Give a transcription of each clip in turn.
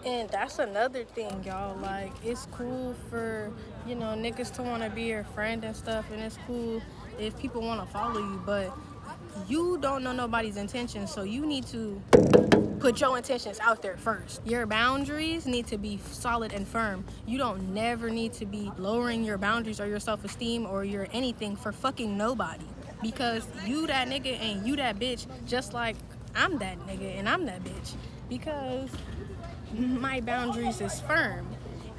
And that's another thing, y'all. Like, it's cool for, niggas to want to be your friend and stuff, and it's cool if people want to follow you, but you don't know nobody's intentions, so you need to put your intentions out there first. Your boundaries need to be solid and firm. You don't never need to be lowering your boundaries or your self-esteem or your anything for fucking nobody. Because you that nigga and you that bitch, just like I'm that nigga and I'm that bitch. Because my boundaries is firm.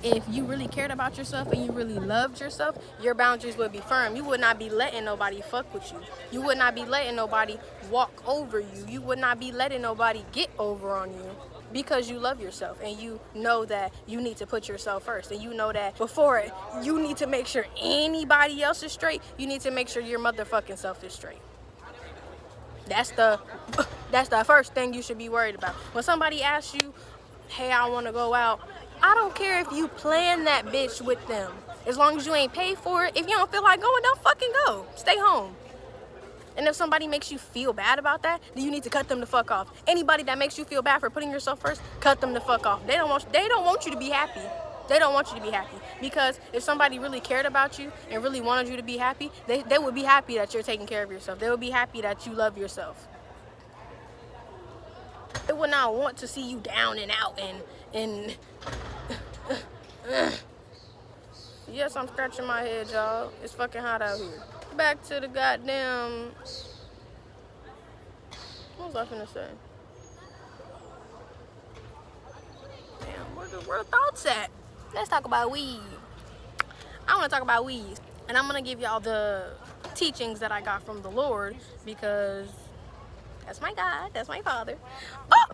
If you really cared about yourself and you really loved yourself, your boundaries would be firm. You would not be letting nobody fuck with you. You would not be letting nobody walk over you. You would not be letting nobody get over on you, because you love yourself and you know that you need to put yourself first. And you know that before it, you need to make sure anybody else is straight. You need to make sure your motherfucking self is straight. That's the first thing you should be worried about. When somebody asks you, hey, I want to go out, I don't care if you plan that bitch with them. As long as you ain't paid for it, if you don't feel like going, don't fucking go. Stay home. And if somebody makes you feel bad about that, then you need to cut them the fuck off. Anybody that makes you feel bad for putting yourself first, cut them the fuck off. They don't want you to be happy. They don't want you to be happy. Because if somebody really cared about you and really wanted you to be happy, they would be happy that you're taking care of yourself. They would be happy that you love yourself. They would not want to see you down and out and yes, I'm scratching my head, y'all. It's fucking hot out here. Back to the goddamn... What was I finna say? Damn, where the thoughts at? Let's talk about weed. I want to talk about weed. And I'm going to give y'all the teachings that I got from the Lord, because that's my God. That's my Father. Oh!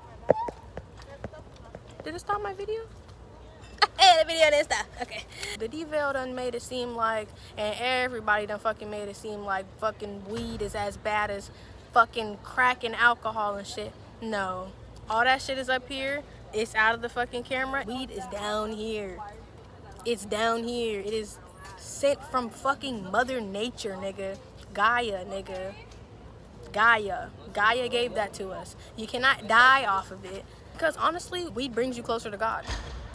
Did it stop my video? Hey, the video didn't stop. Okay. The D-Veil done made it seem like, and everybody done fucking made it seem like fucking weed is as bad as fucking crack and alcohol and shit. No. All that shit is up here. It's out of the fucking camera. Weed is down here. It's down here. It is sent from fucking Mother Nature, nigga. Gaia, nigga. Gaia. Gaia gave that to us. You cannot die off of it. Because honestly, weed brings you closer to God.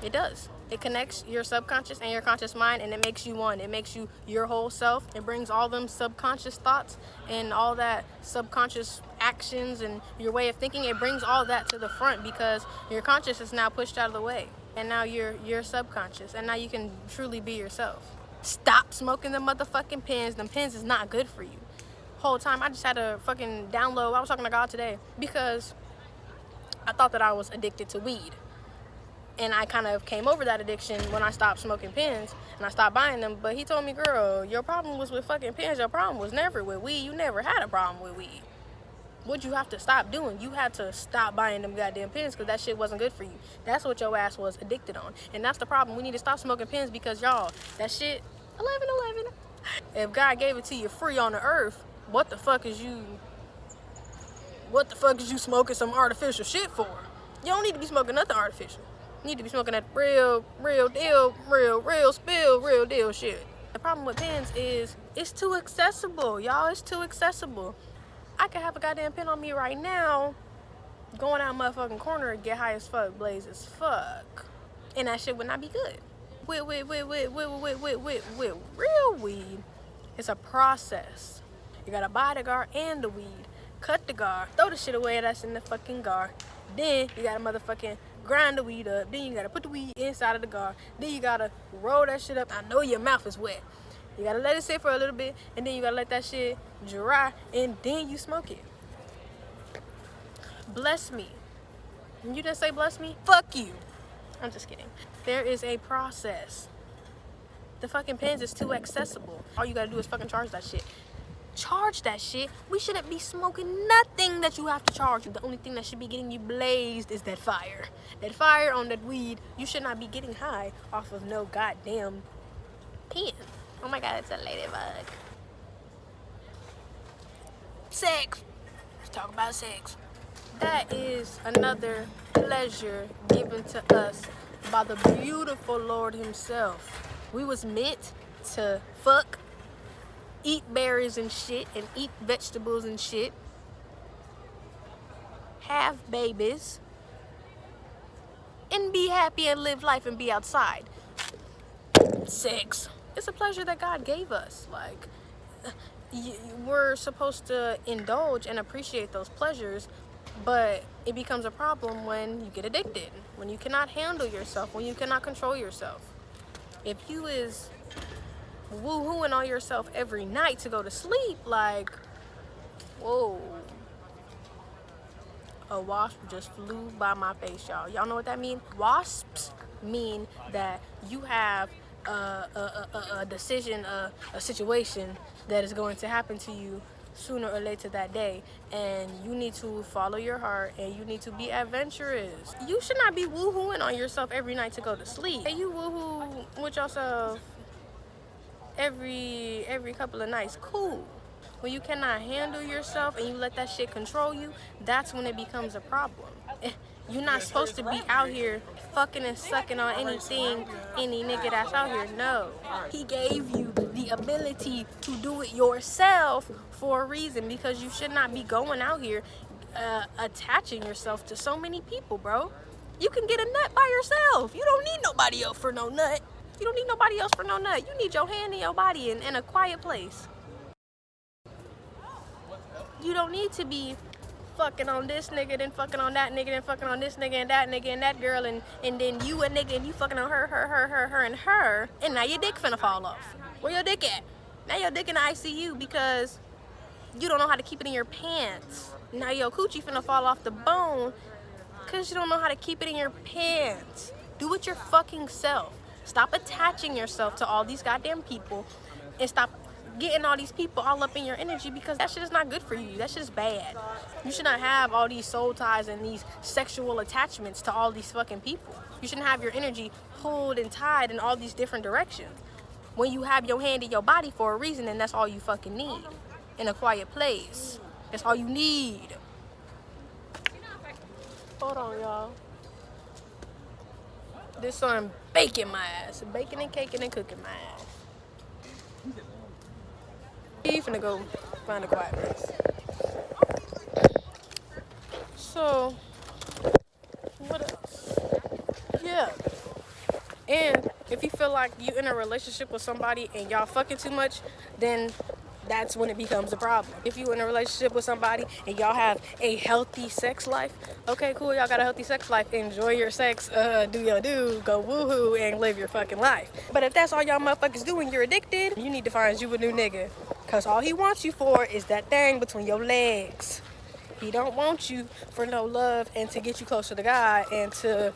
It does. It connects your subconscious and your conscious mind, and it makes you one. It makes you your whole self. It brings all them subconscious thoughts and all that subconscious actions and your way of thinking. It brings all that to the front, because your conscious is now pushed out of the way. And now you're subconscious, and now you can truly be yourself. Stop smoking the motherfucking pens. Them pens is not good for you. Whole time I just had to fucking download. I was talking to God today because I thought that I was addicted to weed. And I kind of came over that addiction when I stopped smoking pens and I stopped buying them. But he told me, girl, your problem was with fucking pens. Your problem was never with weed. You never had a problem with weed. What'd you have to stop doing? You had to stop buying them goddamn pens because that shit wasn't good for you. That's what your ass was addicted on. And that's the problem. We need to stop smoking pens, because y'all, that shit, 11. If God gave it to you free on the earth, what the fuck is you smoking some artificial shit for? You don't need to be smoking nothing artificial. You need to be smoking that real deal, real spill, real deal shit. The problem with pens is it's too accessible, y'all. It's too accessible. I could have a goddamn pen on me right now, going out motherfucking corner and get high as fuck, blaze as fuck, and that shit would not be good. With real weed, it's a process. You gotta buy the gar and the weed, cut the gar, throw the shit away that's in the fucking gar. Then you gotta motherfucking grind the weed up. Then you gotta put the weed inside of the gar. Then you gotta roll that shit up. I know your mouth is wet. You gotta let it sit for a little bit, and then you gotta let that shit dry, and then you smoke it. Bless me. You didn't say bless me? Fuck you. I'm just kidding. There is a process. The fucking pens is too accessible. All you gotta do is fucking charge that shit. Charge that shit. We shouldn't be smoking nothing that you have to charge. The only thing that should be getting you blazed is that fire. That fire on that weed. You should not be getting high off of no goddamn pen. Oh my God, it's a ladybug. Sex. Let's talk about sex. That is another pleasure given to us by the beautiful Lord himself. We was meant to fuck, eat berries and shit, and eat vegetables and shit, have babies, and be happy and live life and be outside. Sex. It's a pleasure that God gave us. Like, we're supposed to indulge and appreciate those pleasures, but it becomes a problem when you get addicted, when you cannot handle yourself, when you cannot control yourself. If you is woo-hooing on yourself every night to go to sleep, like, whoa. A wasp just flew by my face, y'all. Y'all know what that means? Wasps mean that you have a decision, a situation that is going to happen to you sooner or later that day, and you need to follow your heart and you need to be adventurous. You should not be woohooing on yourself every night to go to sleep. And you woohoo with yourself every couple of nights, cool. When you cannot handle yourself and you let that shit control you, that's when it becomes a problem. You're not supposed to be out here fucking and sucking on anything, any nigga that's out here. No. He gave you the ability to do it yourself for a reason, because you should not be going out here attaching yourself to so many people, bro. You can get a nut by yourself. You don't need nobody else for no nut. You don't need nobody else for no nut. You need your hand in your body in a quiet place. You don't need to be fucking on this nigga, then fucking on that nigga, then fucking on this nigga and that girl, and then you a nigga and you fucking on her, and now your dick finna fall off. Where your dick at? Now your dick in the ICU because you don't know how to keep it in your pants. Now your coochie finna fall off the bone because you don't know how to keep it in your pants. Do it your fucking self. Stop attaching yourself to all these goddamn people and stop getting all these people all up in your energy, because that shit is not good for you. That shit is bad. You should not have all these soul ties and these sexual attachments to all these fucking people. You shouldn't have your energy pulled and tied in all these different directions. When you have your hand in your body for a reason, and that's all you fucking need. In a quiet place. That's all you need. Hold on, y'all. This son baking my ass. Baking and caking and cooking my ass. He finna go find a quiet place. So, what else? Yeah. And if you feel like you in a relationship with somebody and y'all fucking too much, then that's when it becomes a problem. If you in a relationship with somebody and y'all have a healthy sex life, okay, cool, y'all got a healthy sex life. Enjoy your sex, do your do, go woohoo, and live your fucking life. But if that's all y'all motherfuckers do and you're addicted, you need to find you a new nigga. Cause all he wants you for is that thing between your legs. He don't want you for no love and to get you closer to God and to,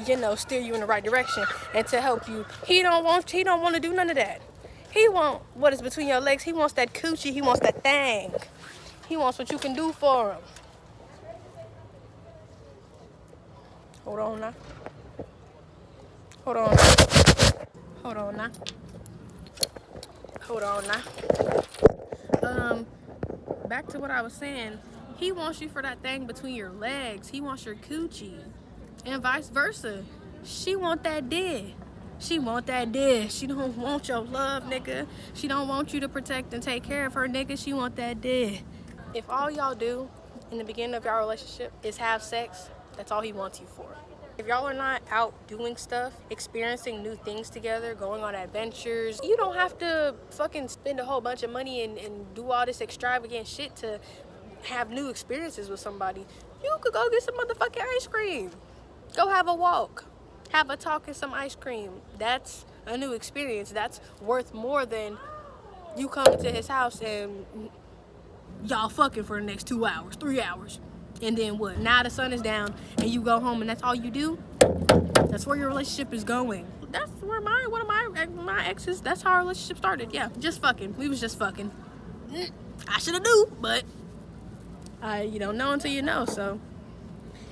you know, steer you in the right direction and to help you. He don't want to do none of that. He want what is between your legs. He wants that coochie. He wants that thing. He wants what you can do for him. Hold on now. Hold on now. Hold on now. Hold on now. Back to what I was saying. He wants you for that thing between your legs. He wants your coochie. And vice versa. She want that dick. She want that dick. She don't want your love, nigga. She don't want you to protect and take care of her, nigga. She want that dick. If all y'all do in the beginning of y'all relationship is have sex, that's all he wants you for. If y'all are not out doing stuff, experiencing new things together, going on adventures, you don't have to fucking spend a whole bunch of money and do all this extravagant shit to have new experiences with somebody. You could go get some motherfucking ice cream. Go have a walk. Have a talk and some ice cream. That's a new experience. That's worth more than you coming to his house and y'all fucking for the next 2 hours, 3 hours. And then what? Now the sun is down and you go home and that's all you do? That's where your relationship is going. That's where one of my exes, that's how our relationship started. Yeah, just fucking. We was just fucking. I should have knew, but you don't know until you know, so.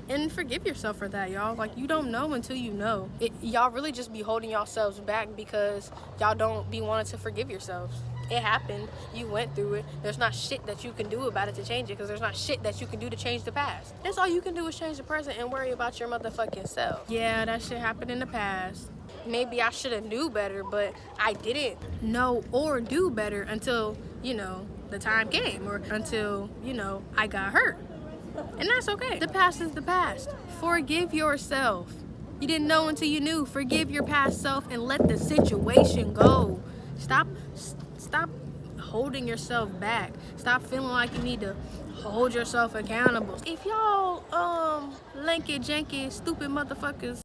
And forgive yourself for that, y'all. Like, you don't know until you know. Y'all really just be holding yourselves back because y'all don't be wanting to forgive yourselves. It happened. You went through it. There's not shit that you can do about it to change it, because there's not shit that you can do to change the past. That's all you can do is change the present and worry about your motherfucking self. Yeah, that shit happened in the past. Maybe I should have knew better, but I didn't know or do better until, you know, the time came, or until, you know, I got hurt. And that's okay. The past is the past. Forgive yourself. You didn't know until you knew. Forgive your past self and let the situation go. Stop holding yourself back. Stop feeling like you need to hold yourself accountable. If y'all lanky janky stupid motherfuckers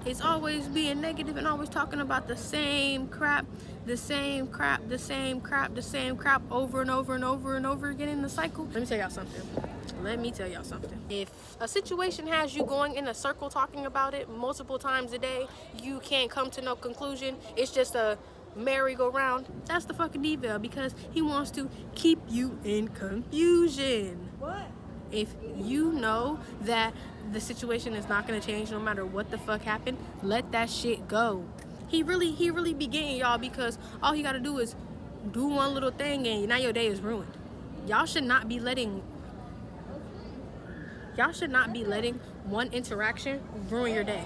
is always being negative and always talking about the same crap, the same crap, the same crap, the same crap over and over and over and over again in the cycle. Let me tell y'all something. If a situation has you going in a circle talking about it multiple times a day, you can't come to no conclusion. It's just a merry-go-round. That's the fucking devil, because he wants to keep you in confusion. What? If you know that the situation is not gonna change no matter what the fuck happened, let that shit go. He really be getting y'all, because all he gotta do is do one little thing and now your day is ruined. Y'all should not be letting one interaction ruin your day.